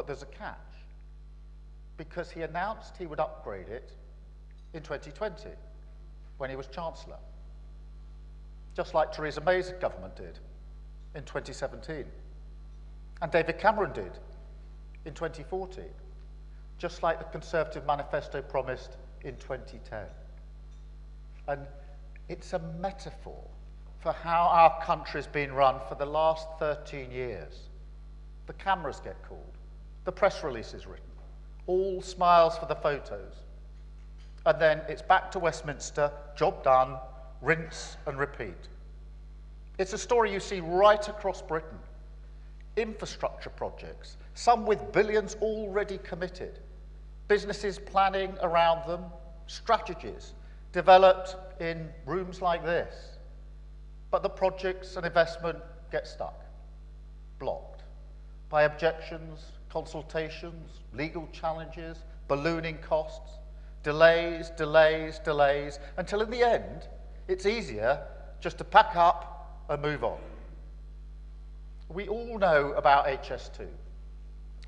But there's a catch, because he announced he would upgrade it in 2020, when he was Chancellor, just like Theresa May's government did in 2017, and David Cameron did in 2014, just like the Conservative manifesto promised in 2010. And it's a metaphor for how our country's been run for the last 13 years. The cameras get called, the press release is written, all smiles for the photos, and then it's back to Westminster, job done, rinse and repeat. It's a story you see right across Britain. Infrastructure projects, some with billions already committed, businesses planning around them, strategies developed in rooms like this. But the projects and investment get stuck, blocked by objections, consultations, legal challenges, ballooning costs, delays, until in the end, it's easier just to pack up and move on. We all know about HS2,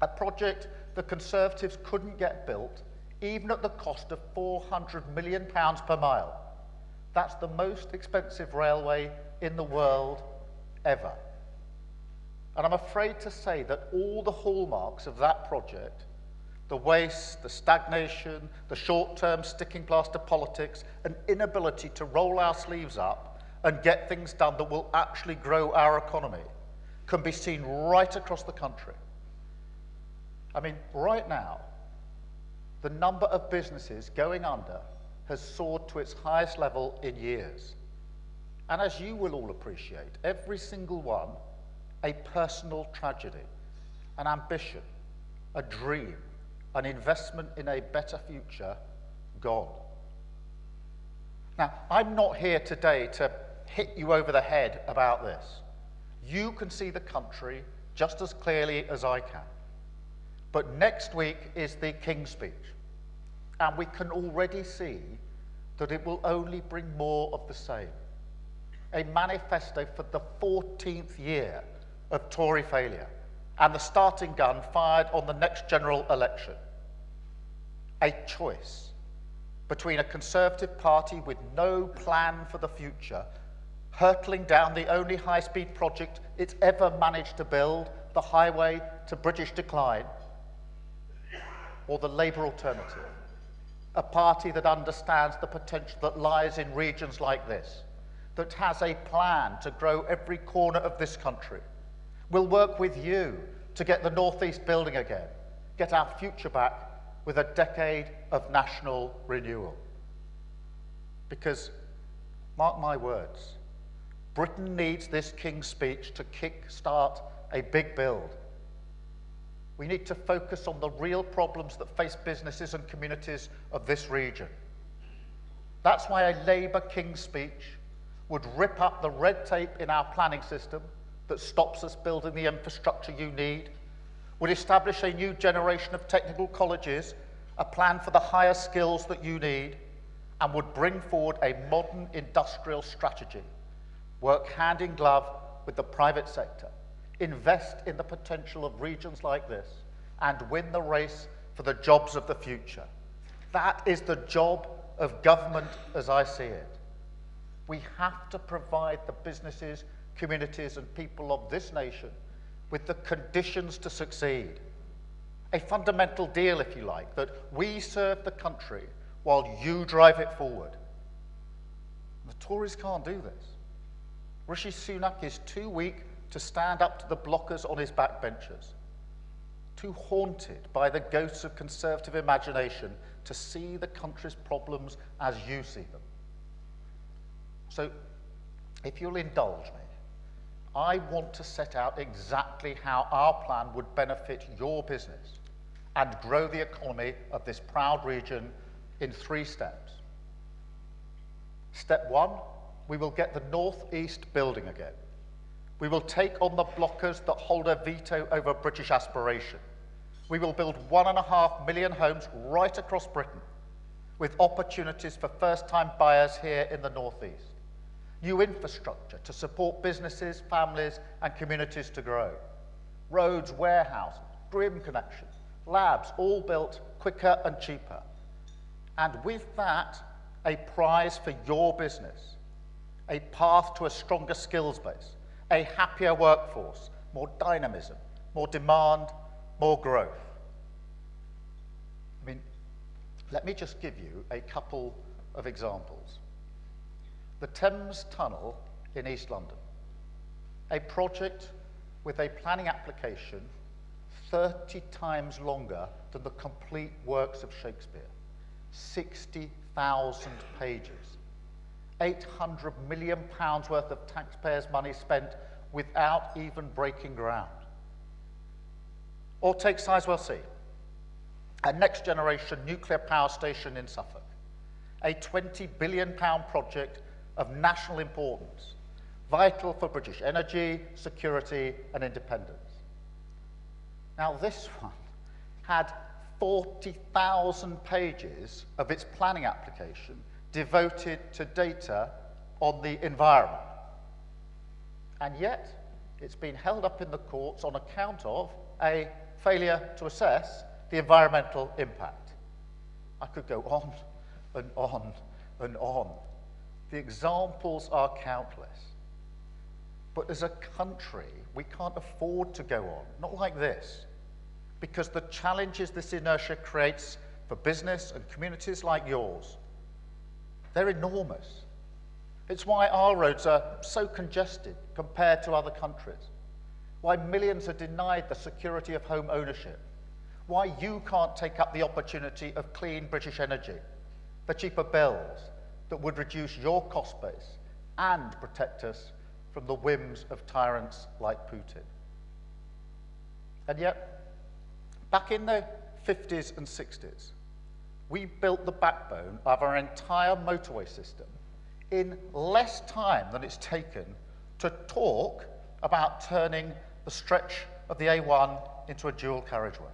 a project the Conservatives couldn't get built, even at the cost of £400 million per mile. That's the most expensive railway in the world ever. And I'm afraid to say that all the hallmarks of that project, the waste, the stagnation, the short-term sticking plaster politics, an inability to roll our sleeves up and get things done that will actually grow our economy, can be seen right across the country. I mean, right now, the number of businesses going under has soared to its highest level in years. And as you will all appreciate, every single one, a personal tragedy, an ambition, a dream, an investment in a better future, gone. Now, I'm not here today to hit you over the head about this. You can see the country just as clearly as I can. But next week is the King's Speech, and we can already see that it will only bring more of the same. A manifesto for the 14th year of Tory failure, and the starting gun fired on the next general election. A choice between a Conservative Party with no plan for the future, hurtling down the only high-speed project it's ever managed to build, the highway to British decline, or the Labour alternative, a party that understands the potential that lies in regions like this, that has a plan to grow every corner of this country, will work with you to get the North East building again, get our future back with a decade of national renewal. Because, mark my words, Britain needs this King's Speech to kick-start a big build. We need to focus on the real problems that face businesses and communities of this region. That's why a Labour King's Speech would rip up the red tape in our planning system that stops us building the infrastructure you need, would establish a new generation of technical colleges, a plan for the higher skills that you need, and would bring forward a modern industrial strategy, work hand in glove with the private sector, invest in the potential of regions like this, and win the race for the jobs of the future. That is the job of government as I see it. We have to provide the businesses, communities, and people of this nation with the conditions to succeed. A fundamental deal, if you like, that we serve the country while you drive it forward. The Tories can't do this. Rishi Sunak is too weak to stand up to the blockers on his backbenches, too haunted by the ghosts of Conservative imagination to see the country's problems as you see them. So, if you'll indulge me, I want to set out exactly how our plan would benefit your business and grow the economy of this proud region in 3 steps. Step 1, we will get the North East building again. We will take on the blockers that hold a veto over British aspiration. We will build 1.5 million homes right across Britain, with opportunities for first-time buyers here in the North East. New infrastructure to support businesses, families, and communities to grow. Roads, warehouses, grim connection, labs all built quicker and cheaper. And with that, a prize for your business, a path to a stronger skills base, a happier workforce, more dynamism, more demand, more growth. I mean, let me just give you a couple of examples. The Thames Tunnel in East London, a project with a planning application 30 times longer than the complete works of Shakespeare, 60,000 pages, £800 million worth of taxpayers' money spent without even breaking ground. Or take Sizewell C, a next-generation nuclear power station in Suffolk, a £20 billion project of national importance, vital for British energy, security, and independence. Now, this one had 40,000 pages of its planning application devoted to data on the environment. And yet, it's been held up in the courts on account of a failure to assess the environmental impact. I could go on and on and on. The examples are countless. But as a country, we can't afford to go on, not like this, because the challenges this inertia creates for business and communities like yours, they're enormous. It's why our roads are so congested compared to other countries, why millions are denied the security of home ownership, why you can't take up the opportunity of clean British energy, for cheaper bills that would reduce your cost base and protect us from the whims of tyrants like Putin. And yet, back in the 50s and 60s, we built the backbone of our entire motorway system in less time than it's taken to talk about turning the stretch of the A1 into a dual carriageway.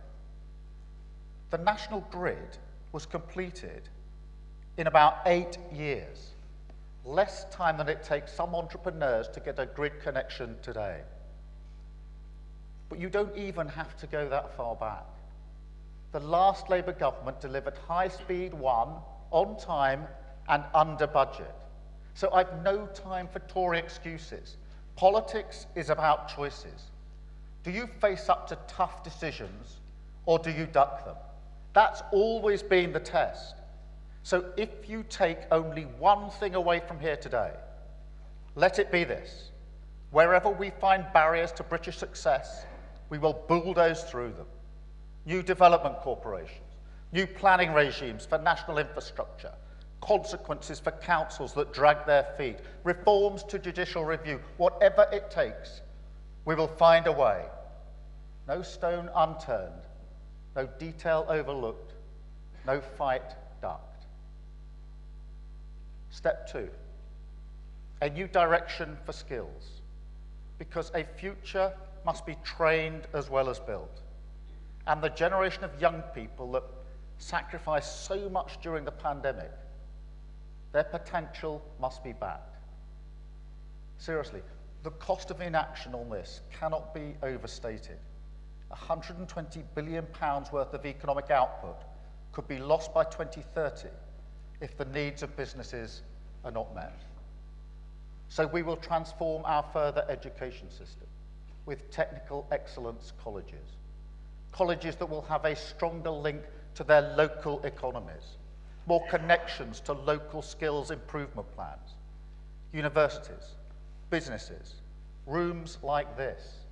The national grid was completed in about 8 years, less time than it takes some entrepreneurs to get a grid connection today. But you don't even have to go that far back. The last Labour government delivered High Speed 1 on time and under budget. So I've no time for Tory excuses. Politics is about choices. Do you face up to tough decisions or do you duck them? That's always been the test. So if you take only one thing away from here today, let it be this. Wherever we find barriers to British success, we will bulldoze through them. New development corporations, new planning regimes for national infrastructure, consequences for councils that drag their feet, reforms to judicial review, whatever it takes, we will find a way. No stone unturned, no detail overlooked, no fight ducked. Step 2, a new direction for skills, because a future must be trained as well as built. And the generation of young people that sacrificed so much during the pandemic, their potential must be backed. Seriously, the cost of inaction on this cannot be overstated. £120 billion worth of economic output could be lost by 2030 if the needs of businesses are not met. So we will transform our further education system with technical excellence colleges. Colleges that will have a stronger link to their local economies, more connections to local skills improvement plans. Universities, businesses, rooms like this,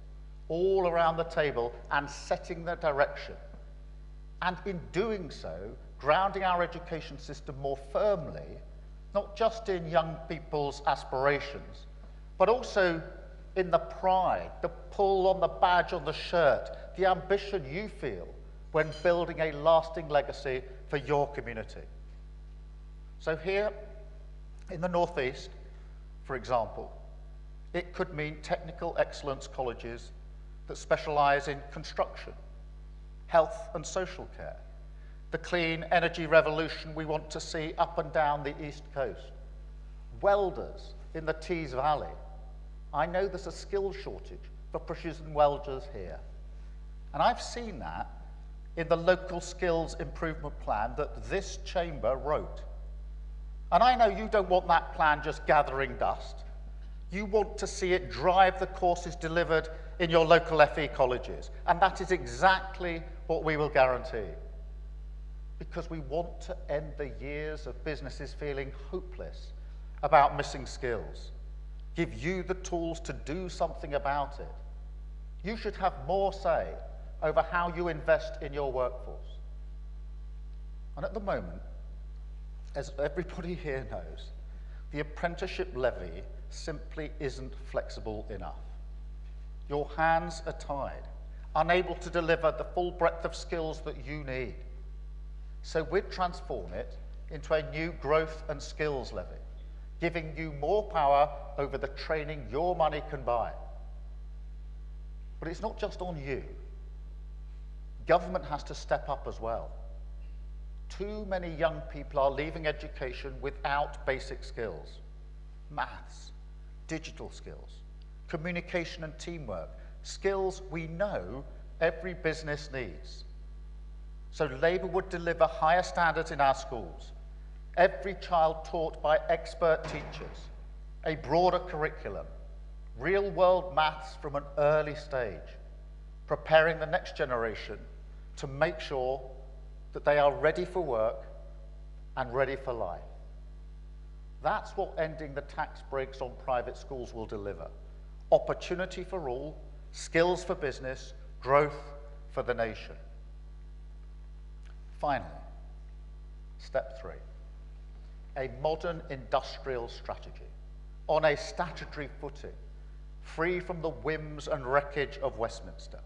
all around the table and setting the direction. And in doing so, grounding our education system more firmly, not just in young people's aspirations, but also in the pride, the pull on the badge on the shirt, the ambition you feel when building a lasting legacy for your community. So here in the Northeast, for example, it could mean technical excellence colleges that specialise in construction, health and social care, the clean energy revolution we want to see up and down the East Coast, welders in the Tees Valley. I know there's a skills shortage for precision welders here. And I've seen that in the local skills improvement plan that this chamber wrote. And I know you don't want that plan just gathering dust. You want to see it drive the courses delivered in your local FE colleges. And that is exactly what we will guarantee. Because we want to end the years of businesses feeling hopeless about missing skills. Give you the tools to do something about it. You should have more say over how you invest in your workforce. And at the moment, as everybody here knows, the apprenticeship levy simply isn't flexible enough. Your hands are tied, unable to deliver the full breadth of skills that you need. So we'd transform it into a new growth and skills levy, giving you more power over the training your money can buy. But it's not just on you. Government has to step up as well. Too many young people are leaving education without basic skills. Maths, digital skills, communication and teamwork, skills we know every business needs. So Labour would deliver higher standards in our schools, every child taught by expert teachers, a broader curriculum, real-world maths from an early stage, preparing the next generation to make sure that they are ready for work and ready for life. That's what ending the tax breaks on private schools will deliver. Opportunity for all, skills for business, growth for the nation. Finally, step 3, a modern industrial strategy on a statutory footing, free from the whims and wreckage of Westminster,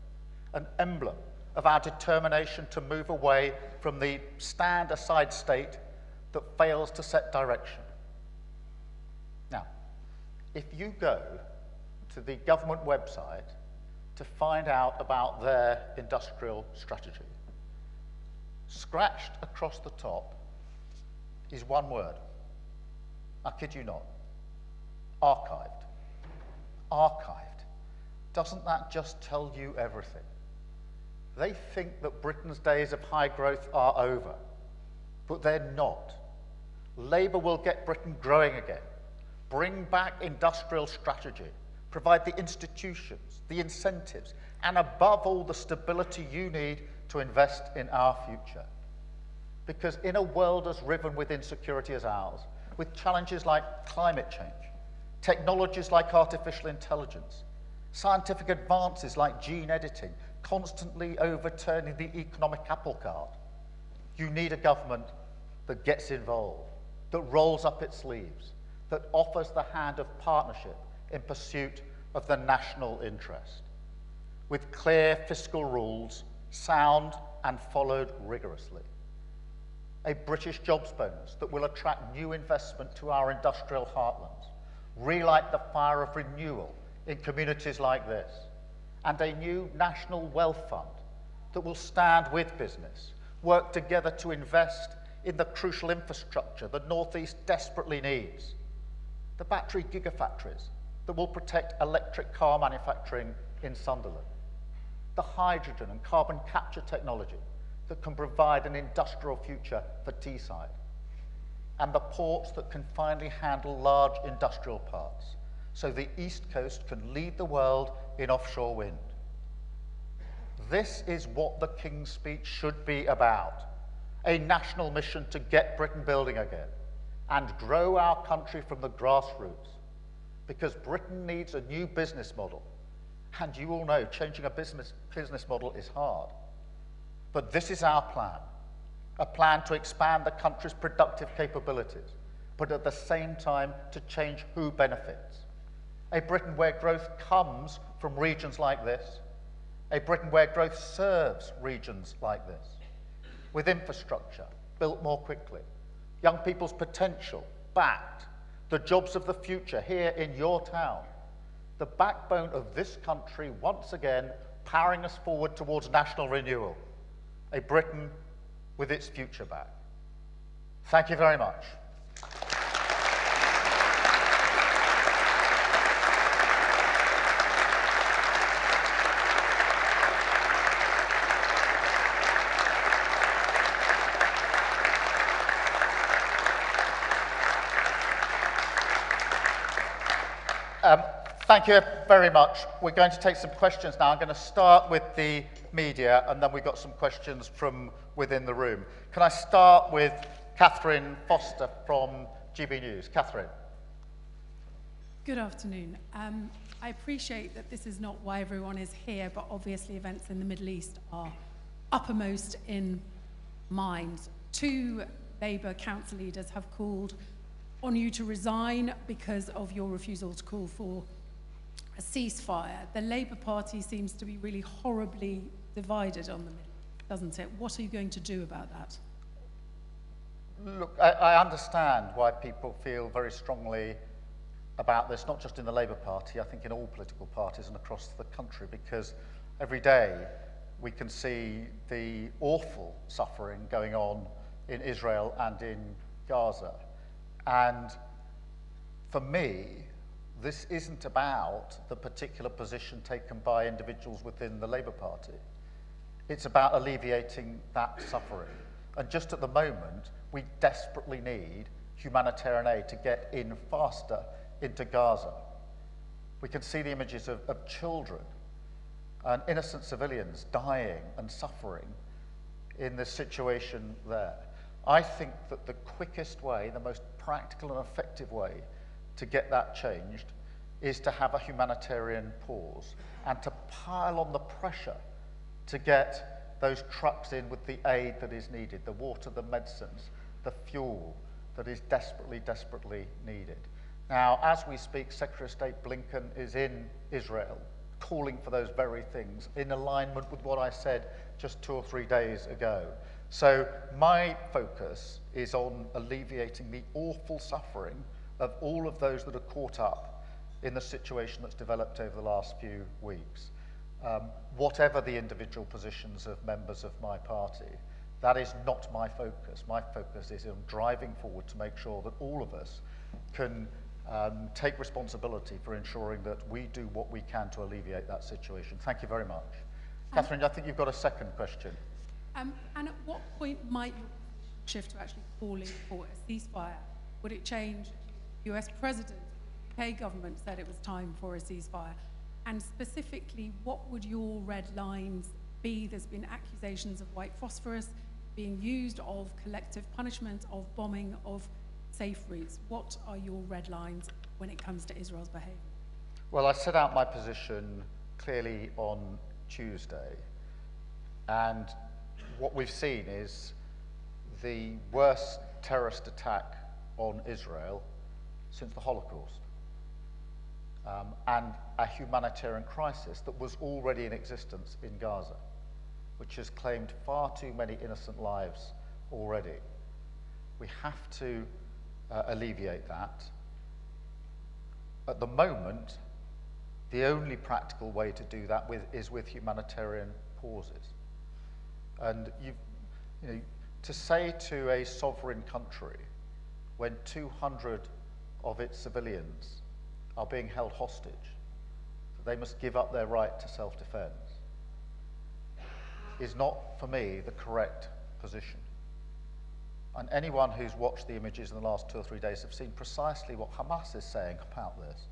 an emblem of our determination to move away from the stand-aside state that fails to set direction. Now, if you go to the government website to find out about their industrial strategy, scratched across the top is one word. I kid you not. Archived. Archived. Doesn't that just tell you everything? They think that Britain's days of high growth are over, but they're not. Labour will get Britain growing again, bring back industrial strategy, provide the institutions, the incentives, and above all, the stability you need to invest in our future. Because in a world as riven with insecurity as ours, with challenges like climate change, technologies like artificial intelligence, scientific advances like gene editing, constantly overturning the economic apple cart, you need a government that gets involved, that rolls up its sleeves, that offers the hand of partnership in pursuit of the national interest, with clear fiscal rules, sound and followed rigorously. A British jobs bonus that will attract new investment to our industrial heartlands, relight the fire of renewal in communities like this, and a new national wealth fund that will stand with business, work together to invest in the crucial infrastructure the North East desperately needs, the battery gigafactories that will protect electric car manufacturing in Sunderland, the hydrogen and carbon capture technology that can provide an industrial future for Teesside, and the ports that can finally handle large industrial parks, so the East Coast can lead the world in offshore wind. This is what the King's Speech should be about, a national mission to get Britain building again and grow our country from the grassroots, because Britain needs a new business model. And you all know changing a business model is hard. But this is our plan, a plan to expand the country's productive capabilities, but at the same time to change who benefits. A Britain where growth comes from regions like this, a Britain where growth serves regions like this, with infrastructure built more quickly, young people's potential backed, the jobs of the future here in your town, the backbone of this country once again powering us forward towards national renewal, a Britain with its future back. Thank you very much. Thank you very much. We're going to take some questions now. I'm going to start with the media, and then we've got some questions from within the room. Can I start with Catherine Foster from GB News? Catherine. Good afternoon. I appreciate that this is not why everyone is here, but obviously events in the Middle East are uppermost in mind. 2 Labour council leaders have called on you to resign because of your refusal to call for a ceasefire. The Labour Party seems to be really horribly divided on the Middle East, doesn't it? What are you going to do about that? Look, I understand why people feel very strongly about this, not just in the Labour Party, I think in all political parties and across the country, because every day we can see the awful suffering going on in Israel and in Gaza. And for me, this isn't about the particular position taken by individuals within the Labour Party. It's about alleviating that suffering. And just at the moment, we desperately need humanitarian aid to get in faster into Gaza. We can see the images of children and innocent civilians dying and suffering in this situation there. I think that the quickest way, the most practical and effective way to get that changed is to have a humanitarian pause and to pile on the pressure to get those trucks in with the aid that is needed, the water, the medicines, the fuel that is desperately, desperately needed. Now, as we speak, Secretary of State Blinken is in Israel, calling for those very things, in alignment with what I said just 2 or 3 days ago. So my focus is on alleviating the awful suffering of all of those that are caught up in the situation that's developed over the last few weeks. Whatever the individual positions of members of my party, that is not my focus. My focus is on driving forward to make sure that all of us can take responsibility for ensuring that we do what we can to alleviate that situation. Thank you very much. Catherine, I think you've got a second question. And at what point might you shift to actually calling for a ceasefire? Would it change? The US President, the UK government said it was time for a ceasefire. And specifically, what would your red lines be? There's been accusations of white phosphorus being used, of collective punishment, of bombing, of safe routes. What are your red lines when it comes to Israel's behaviour? Well, I set out my position clearly on Tuesday, and what we've seen is the worst terrorist attack on Israel since the Holocaust, and a humanitarian crisis that was already in existence in Gaza, which has claimed far too many innocent lives already. We have to alleviate that. At the moment, the only practical way to do that is with humanitarian pauses. And you know, to say to a sovereign country, when 200 of its civilians are being held hostage, that they must give up their right to self-defense, is not, for me, the correct position. And anyone who's watched the images in the last 2 or 3 days have seen precisely what Hamas is saying about this.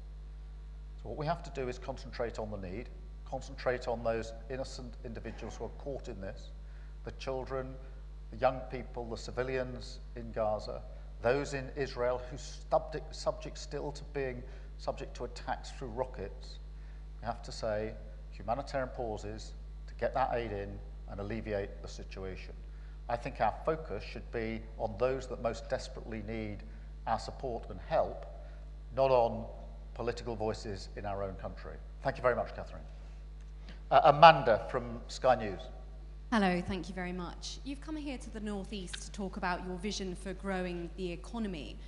So what we have to do is concentrate on the need, concentrate on those innocent individuals who are caught in this, the children, the young people, the civilians in Gaza, those in Israel who subject still to being subject to attacks through rockets. We have to say humanitarian pauses to get that aid in and alleviate the situation. I think our focus should be on those that most desperately need our support and help, not on political voices in our own country. Thank you very much, Catherine. Amanda from Sky News. Hello, thank you very much. You've come here to the Northeast to talk about your vision for growing the economy,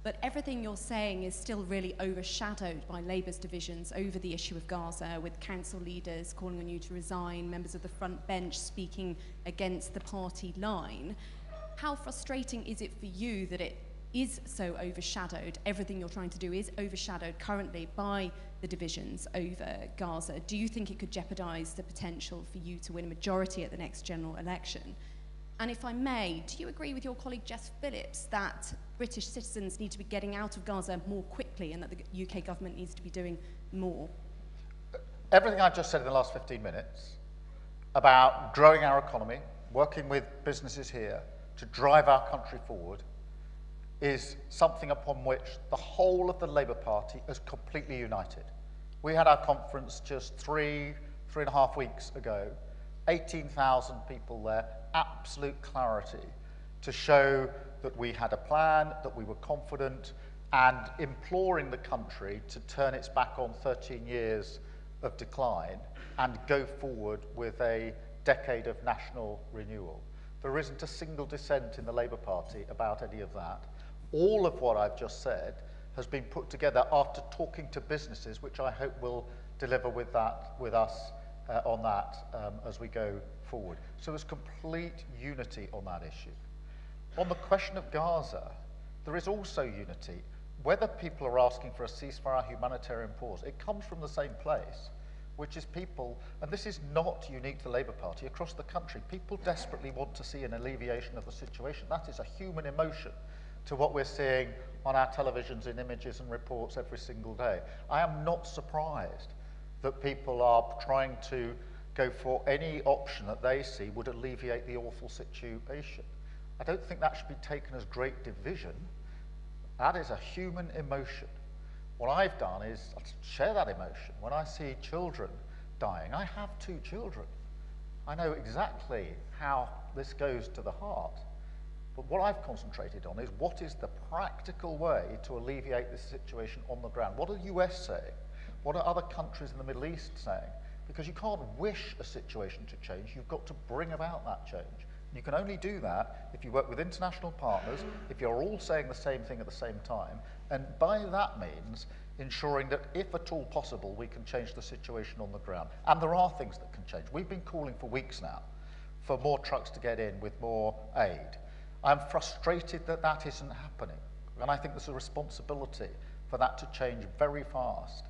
but everything you're saying is still really overshadowed by Labour's divisions over the issue of Gaza, with council leaders calling on you to resign, members of the front bench speaking against the party line. How frustrating is it for you that it is so overshadowed, everything you're trying to do is overshadowed currently by the divisions over Gaza? Do you think it could jeopardise the potential for you to win a majority at the next general election? And if I may, do you agree with your colleague Jess Phillips that British citizens need to be getting out of Gaza more quickly and that the UK government needs to be doing more? Everything I've just said in the last 15 minutes about growing our economy, working with businesses here to drive our country forward, is something upon which the whole of the Labour Party is completely united. We had our conference just three and a half weeks ago, 18,000 people there, absolute clarity to show that we had a plan, that we were confident, and imploring the country to turn its back on 13 years of decline and go forward with a decade of national renewal. There isn't a single dissent in the Labour Party about any of that. All of what I've just said has been put together after talking to businesses, which I hope will deliver with us on that as we go forward. So there's complete unity on that issue. On the question of Gaza, there is also unity. Whether people are asking for a ceasefire, humanitarian pause, it comes from the same place, which is people, and this is not unique to the Labour Party, across the country, people desperately want to see an alleviation of the situation. That is a human emotion to what we're seeing on our televisions in images and reports every single day. I am not surprised that people are trying to go for any option that they see would alleviate the awful situation. I don't think that should be taken as great division. That is a human emotion. What I've done is share that emotion. When I see children dying, I have 2 children. I know exactly how this goes to the heart. But what I've concentrated on is what is the practical way to alleviate this situation on the ground? What are the US saying? What are other countries in the Middle East saying? Because you can't wish a situation to change, you've got to bring about that change. And you can only do that if you work with international partners, if you're all saying the same thing at the same time, and by that means ensuring that if at all possible we can change the situation on the ground. And there are things that can change. We've been calling for weeks now for more trucks to get in with more aid. I'm frustrated that that isn't happening, and I think there's a responsibility for that to change very fast.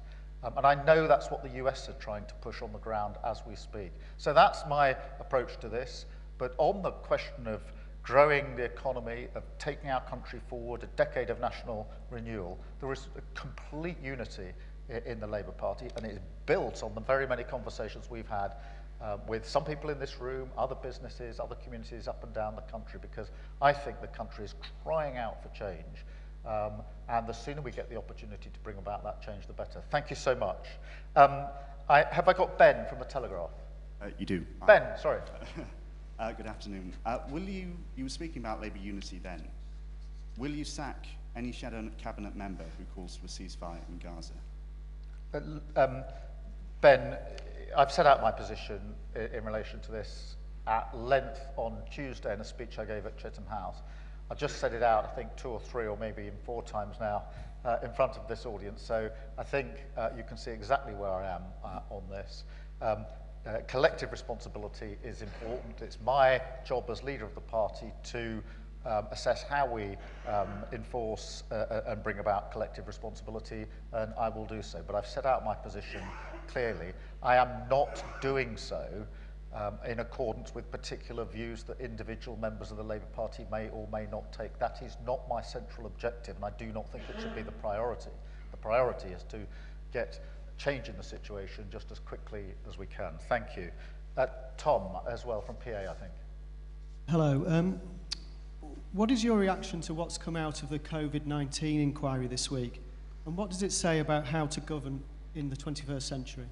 And I know that's what the US are trying to push on the ground as we speak. So that's my approach to this. But on the question of growing the economy, of taking our country forward, a decade of national renewal, there is a complete unity in the Labour Party, and it is built on the very many conversations we've had with some people in this room, other businesses, other communities up and down the country, because I think the country is crying out for change. And the sooner we get the opportunity to bring about that change, the better. Thank you so much. Have I got Ben from the Telegraph? You do. Ben, sorry. Good afternoon. You were speaking about Labour unity then. Will you sack any shadow cabinet member who calls for a ceasefire in Gaza? Ben, I've set out my position in relation to this at length on Tuesday in a speech I gave at Chatham House. I've just set it out, I think, 2 or 3 or maybe even 4 times now in front of this audience. So I think you can see exactly where I am on this. Collective responsibility is important. It's my job as leader of the party to assess how we enforce and bring about collective responsibility, and I will do so. But I've set out my position clearly. I am not doing so in accordance with particular views that individual members of the Labour Party may or may not take. That is not my central objective, and I do not think it should be the priority. The priority is to get change in the situation just as quickly as we can. Thank you. Tom, as well, from PA, I think. Hello. What is your reaction to what's come out of the COVID-19 inquiry this week? And what does it say about how to govern in the 21st century?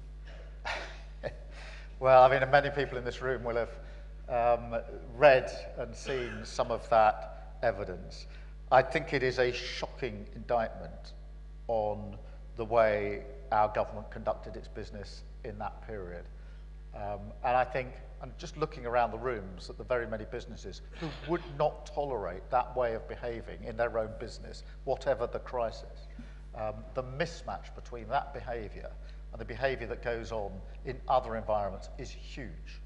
Well, I mean, many people in this room will have read and seen some of that evidence. I think it is a shocking indictment on the way our government conducted its business in that period. And I think, and just looking around the rooms at the very many businesses who would not tolerate that way of behaving in their own business, whatever the crisis, the mismatch between that behaviour and the behaviour that goes on in other environments is huge.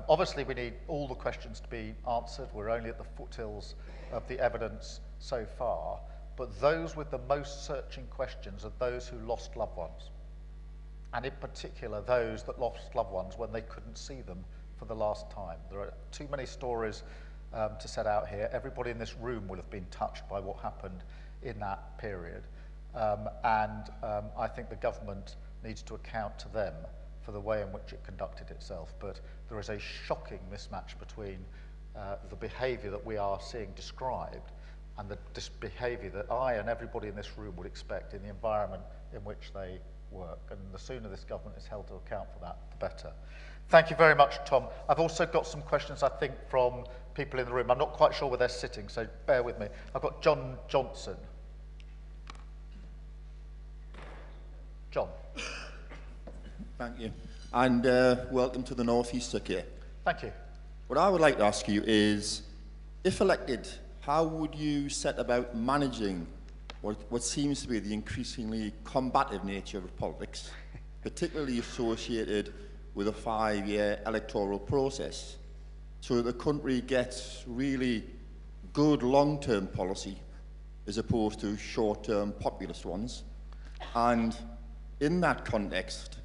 Obviously, we need all the questions to be answered. We're only at the foothills of the evidence so far, but those with the most searching questions are those who lost loved ones, and in particular those that lost loved ones when they couldn't see them for the last time. There are too many stories to set out here. Everybody in this room will have been touched by what happened in that period. I think the government needs to account to them for the way in which it conducted itself. But there is a shocking mismatch between the behaviour that we are seeing described and the behaviour that I and everybody in this room would expect in the environment in which they work. And the sooner this government is held to account for that, the better. Thank you very much, Tom. I've also got some questions, I think, from people in the room. I'm not quite sure where they're sitting, so bear with me. I've got John Johnson. John. Thank you. And welcome to the North East, Sir Keir. Thank you. What I would like to ask you is, if elected, how would you set about managing what seems to be the increasingly combative nature of politics, particularly associated with a 5-year electoral process, so that the country gets really good long-term policy as opposed to short-term populist ones? And in that context,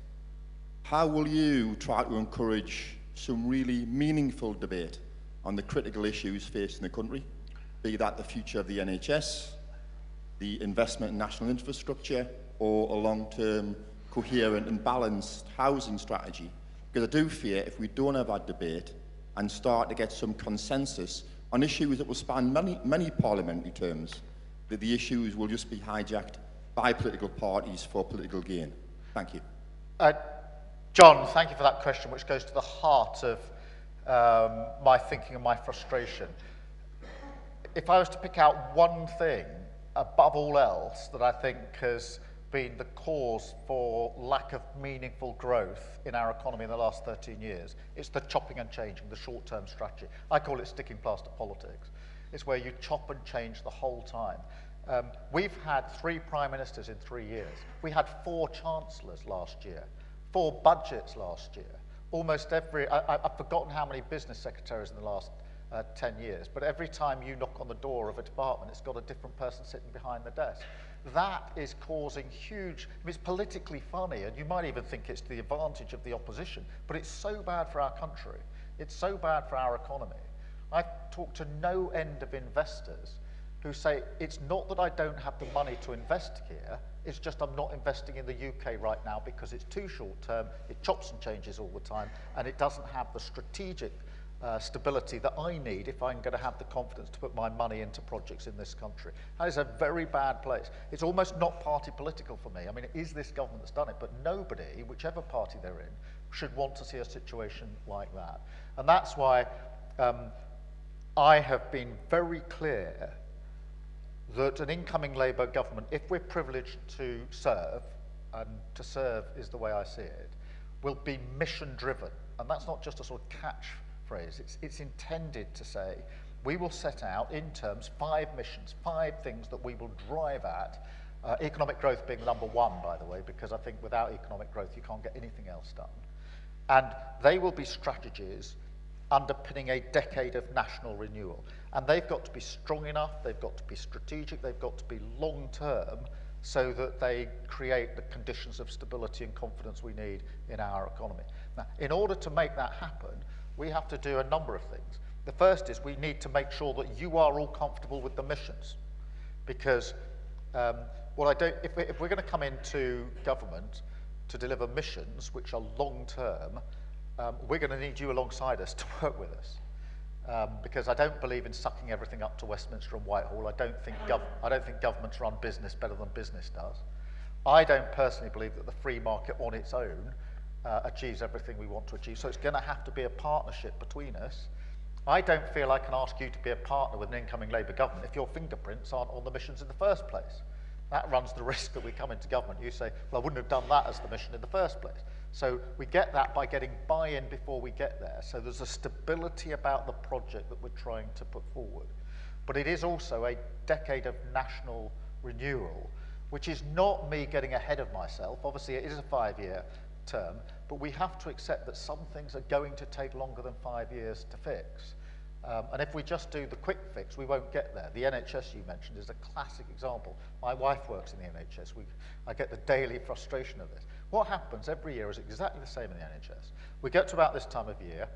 how will you try to encourage some really meaningful debate on the critical issues facing the country, be that the future of the NHS, the investment in national infrastructure, or a long-term coherent and balanced housing strategy? Because I do fear if we don't have that debate and start to get some consensus on issues that will span many parliamentary terms, that the issues will just be hijacked by political parties for political gain. Thank you. John, thank you for that question, which goes to the heart of my thinking and my frustration. If I was to pick out one thing above all else that I think has been the cause for lack of meaningful growth in our economy in the last 13 years, it's the chopping and changing, the short-term strategy. I call it sticking plaster politics. It's where you chop and change the whole time. We've had 3 prime ministers in 3 years. We had 4 chancellors last year, 4 budgets last year. Almost every, I've forgotten how many business secretaries in the last 10 years, but every time you knock on the door of a department, it's got a different person sitting behind the desk. That is causing huge, it's politically funny, and you might even think it's to the advantage of the opposition, but it's so bad for our country. It's so bad for our economy. I've talked to no end of investors who say, it's not that I don't have the money to invest here, it's just I'm not investing in the UK right now because it's too short term, it chops and changes all the time, and it doesn't have the strategic stability that I need if I'm going to have the confidence to put my money into projects in this country. That is a very bad place. It's almost not party political for me. I mean, it is this government that's done it, but nobody, whichever party they're in, should want to see a situation like that. And that's why I have been very clear that an incoming Labour government, if we're privileged to serve, and to serve is the way I see it, will be mission-driven. And that's not just a sort of catchphrase. It's intended to say, we will set out in terms 5 missions, 5 things that we will drive at. Economic growth being number 1, by the way, because I think without economic growth, you can't get anything else done. And they will be strategies underpinning a decade of national renewal. And they've got to be strong enough, they've got to be strategic, they've got to be long-term, so that they create the conditions of stability and confidence we need in our economy. Now, in order to make that happen, we have to do a number of things. The first is we need to make sure that you are all comfortable with the missions. Because if we're going to come into government to deliver missions which are long-term, we're going to need you alongside us to work with us. Because I don't believe in sucking everything up to Westminster and Whitehall. I don't think governments run business better than business does. I don't personally believe that the free market on its own achieves everything we want to achieve. So it's going to have to be a partnership between us. I don't feel I can ask you to be a partner with an incoming Labour government if your fingerprints aren't on the missions in the first place. That runs the risk that we come into government. You say, well, I wouldn't have done that as the mission in the first place. So we get that by getting buy-in before we get there. So there's a stability about the project that we're trying to put forward. But it is also a decade of national renewal, which is not me getting ahead of myself. Obviously, it is a 5-year term, but we have to accept that some things are going to take longer than 5 years to fix. And if we just do the quick fix, we won't get there. The NHS you mentioned is a classic example. My wife works in the NHS. I get the daily frustration of this. What happens every year is exactly the same in the NHS. We get to about this time of year,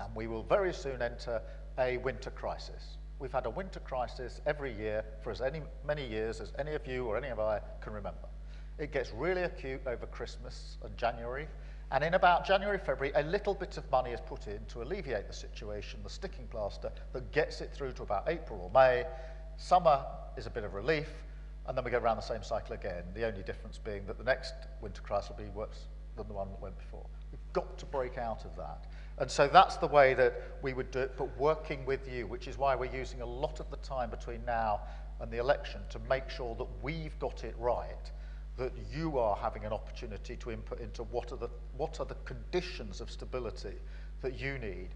And we will very soon enter a winter crisis. We've had a winter crisis every year for as many years as any of you or any of I can remember. It gets really acute over Christmas and January, and in about January, February, a little bit of money is put in to alleviate the situation, the sticking plaster that gets it through to about April or May. Summer is a bit of relief, and then we go around the same cycle again, the only difference being that the next winter crisis will be worse than the one that went before. We've got to break out of that. And so that's the way that we would do it, but working with you, which is why we're using a lot of the time between now and the election to make sure that we've got it right, that you are having an opportunity to input into what are the conditions of stability that you need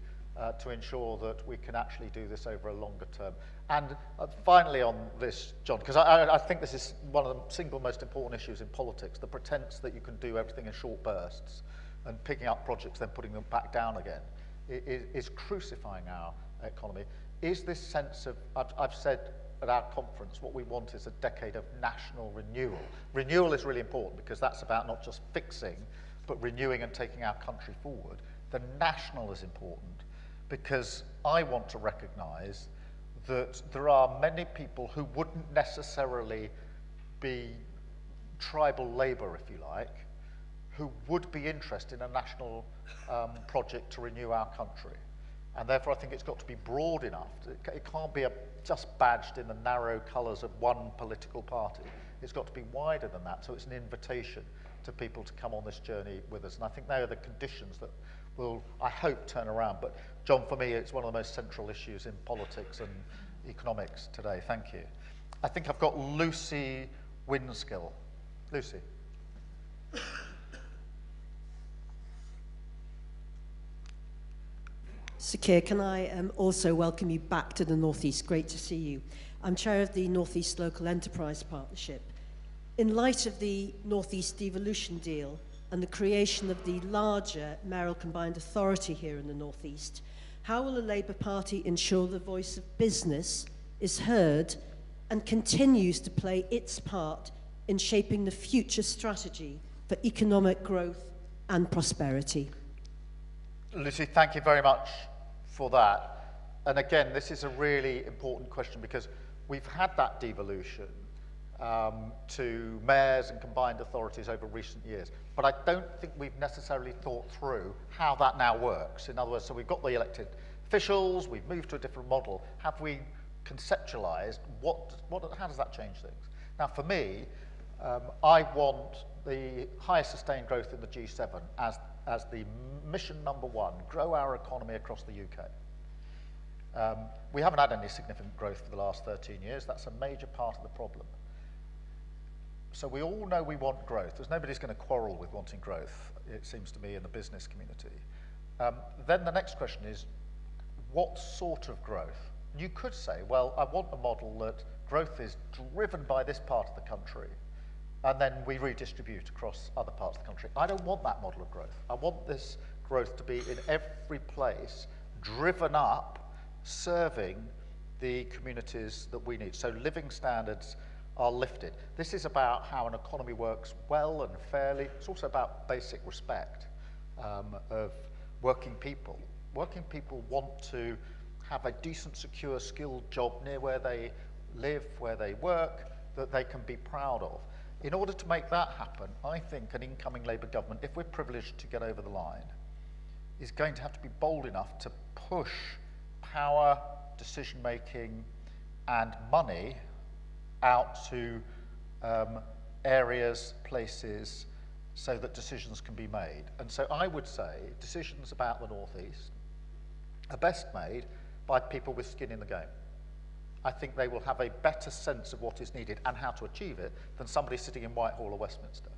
to ensure that we can actually do this over a longer term. And finally on this, John, because I think this is one of the single most important issues in politics, the pretense that you can do everything in short bursts and picking up projects, then putting them back down again, is crucifying our economy. Is this sense of, I've said at our conference, what we want is a decade of national renewal. Renewal is really important because that's about not just fixing, but renewing and taking our country forward. The national is important because I want to recognise that there are many people who wouldn't necessarily be tribal Labour, if you like, who would be interested in a national project to renew our country. And therefore I think it's got to be broad enough. It can't be just badged in the narrow colours of one political party. It's got to be wider than that, so it's an invitation to people to come on this journey with us. And I think they are the conditions that will, I hope, turn around. But John, for me, it's one of the most central issues in politics and economics today. Thank you. I think I've got Lucy Winskill. Lucy. Sir Keir, can I also welcome you back to the North East? Great to see you. I'm chair of the North East Local Enterprise Partnership. In light of the North East devolution deal and the creation of the larger mayoral combined authority here in the North East, how will the Labour Party ensure the voice of business is heard and continues to play its part in shaping the future strategy for economic growth and prosperity? Lucy, thank you very much for that. And again, this is a really important question because we've had that devolution to mayors and combined authorities over recent years. But I don't think we've necessarily thought through how that now works. In other words, so we've got the elected officials, we've moved to a different model. Have we conceptualised how does that change things? Now, for me, I want the highest sustained growth in the G7 as the mission number one, grow our economy across the UK. We haven't had any significant growth for the last 13 years. That's a major part of the problem. So we all know we want growth. There's nobody's going to quarrel with wanting growth, it seems to me, in the business community. Then the next question is, what sort of growth? You could say, well, I want a model that growth is driven by this part of the country, and then we redistribute across other parts of the country. I don't want that model of growth. I want this growth to be in every place, driven up, serving the communities that we need. So living standards are lifted. This is about how an economy works well and fairly. It's also about basic respect of working people. Working people want to have a decent, secure, skilled job near where they live, where they work, that they can be proud of. In order to make that happen, I think an incoming Labour government, if we're privileged to get over the line, is going to have to be bold enough to push power, decision-making, and money out to areas, places, so that decisions can be made. And so I would say decisions about the North East are best made by people with skin in the game. I think they will have a better sense of what is needed and how to achieve it than somebody sitting in Whitehall or Westminster.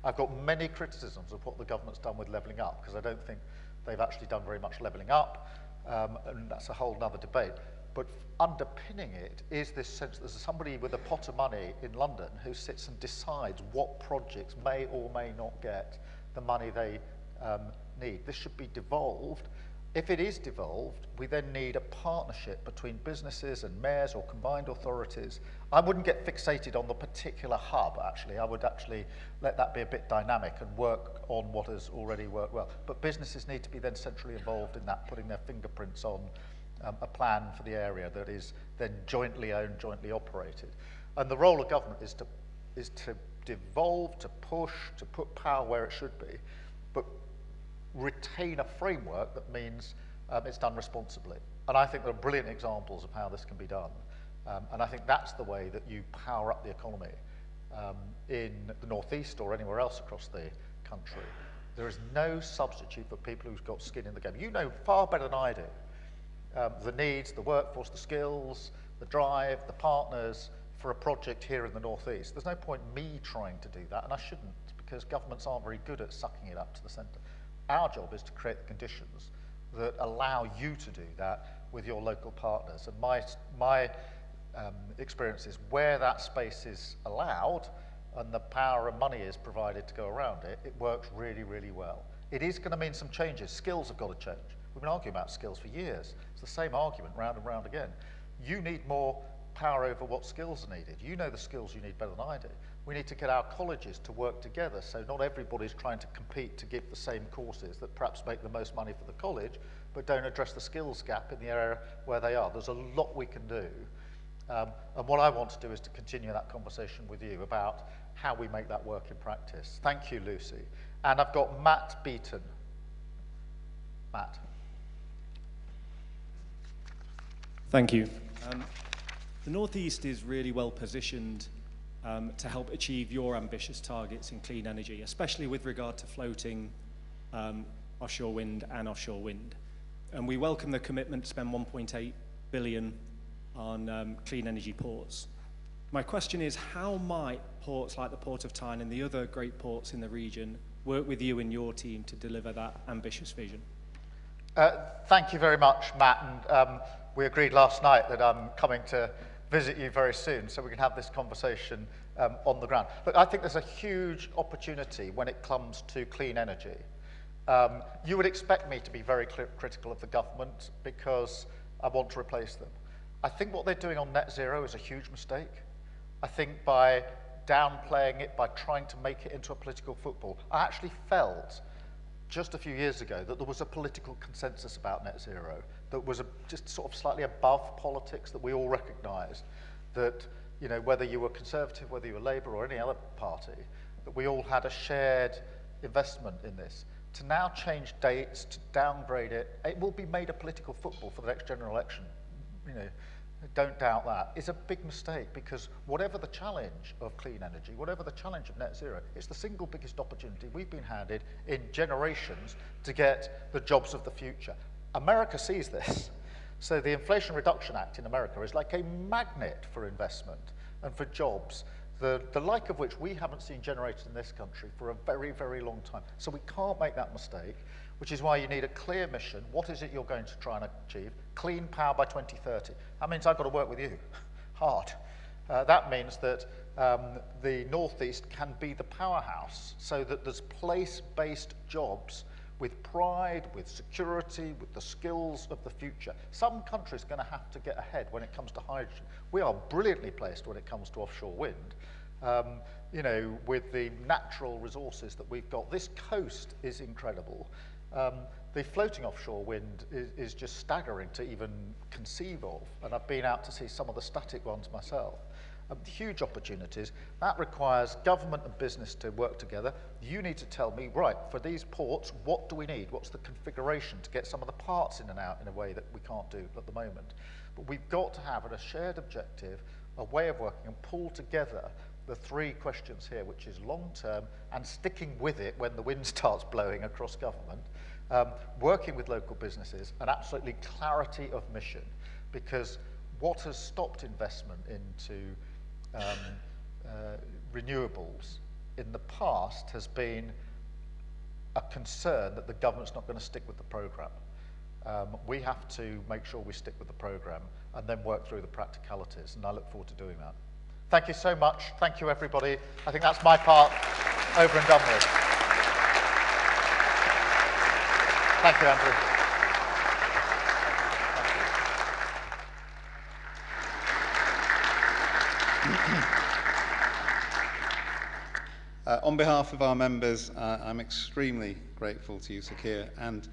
I've got many criticisms of what the government's done with levelling up, because I don't think they've actually done very much levelling up, and that's a whole other debate. But underpinning it is this sense that there's somebody with a pot of money in London who sits and decides what projects may or may not get the money they need. This should be devolved If it is devolved, we then need a partnership between businesses and mayors or combined authorities. I wouldn't get fixated on the particular hub, actually. I would actually let that be a bit dynamic and work on what has already worked well. But businesses need to be then centrally involved in that, putting their fingerprints on a plan for the area that is then jointly owned, jointly operated. And the role of government is to devolve, to push, to put power where it should be, but retain a framework that means it's done responsibly. And I think there are brilliant examples of how this can be done. And I think that's the way that you power up the economy in the northeast or anywhere else across the country. There is no substitute for people who've got skin in the game. You know far better than I do the needs, the workforce, the skills, the drive, the partners for a project here in the northeast. There's no point me trying to do that, and I shouldn't, because governments aren't very good at sucking it up to the centre. Our job is to create the conditions that allow you to do that with your local partners. And my experience is where that space is allowed and the power and money is provided to go around it, it works really, really well. It is going to mean some changes. Skills have got to change. We've been arguing about skills for years. It's the same argument round and round again. You need more power over what skills are needed. You know the skills you need better than I do. We need to get our colleges to work together so not everybody's trying to compete to give the same courses that perhaps make the most money for the college but don't address the skills gap in the area where they are. There's a lot we can do. And what I want to do is to continue that conversation with you about how we make that work in practice. Thank you, Lucy. And I've got Matt Beaton. Matt. Thank you. The North East is really well positioned to help achieve your ambitious targets in clean energy, especially with regard to floating offshore wind and offshore wind. And we welcome the commitment to spend 1.8 billion on clean energy ports. My question is, how might ports like the Port of Tyne and the other great ports in the region work with you and your team to deliver that ambitious vision? Thank you very much, Matt. And we agreed last night that I'm coming to visit you very soon so we can have this conversation on the ground. Look, I think there's a huge opportunity when it comes to clean energy. You would expect me to be very critical of the government because I want to replace them. I think what they're doing on net zero is a huge mistake. I think by downplaying it, by trying to make it into a political football, I actually felt just a few years ago that there was a political consensus about net zero that was just sort of slightly above politics, that we all recognised that, you know, whether you were Conservative, whether you were Labour or any other party, that we all had a shared investment in this. To now change dates, to downgrade it, it will be made a political football for the next general election. You know, don't doubt that. It's a big mistake because whatever the challenge of clean energy, whatever the challenge of net zero, it's the single biggest opportunity we've been handed in generations to get the jobs of the future. America sees this. So the Inflation Reduction Act in America is like a magnet for investment and for jobs, the like of which we haven't seen generated in this country for a very, very long time. So we can't make that mistake, which is why you need a clear mission. What is it you're going to try and achieve? Clean power by 2030. That means I've got to work with you hard. That means that the Northeast can be the powerhouse so that there's place-based jobs with pride, with security, with the skills of the future. Some countries are going to have to get ahead when it comes to hydrogen. We are brilliantly placed when it comes to offshore wind. You know, with the natural resources that we've got. This coast is incredible. The floating offshore wind is just staggering to even conceive of, and I've been out to see some of the static ones myself. Huge opportunities. That requires government and business to work together. You need to tell me, right, for these ports, what do we need? What's the configuration to get some of the parts in and out in a way that we can't do at the moment? But we've got to have a shared objective, a way of working, and pull together the three questions here, which is long-term and sticking with it when the wind starts blowing across government, working with local businesses, and absolutely clarity of mission. Because what has stopped investment into renewables in the past has been a concern that the government's not going to stick with the programme. We have to make sure we stick with the programme and then work through the practicalities, and I look forward to doing that. Thank you so much. Thank you, everybody. I think that's my part over and done with. Thank you, Andrew. On behalf of our members, I'm extremely grateful to you, Sir Keir, and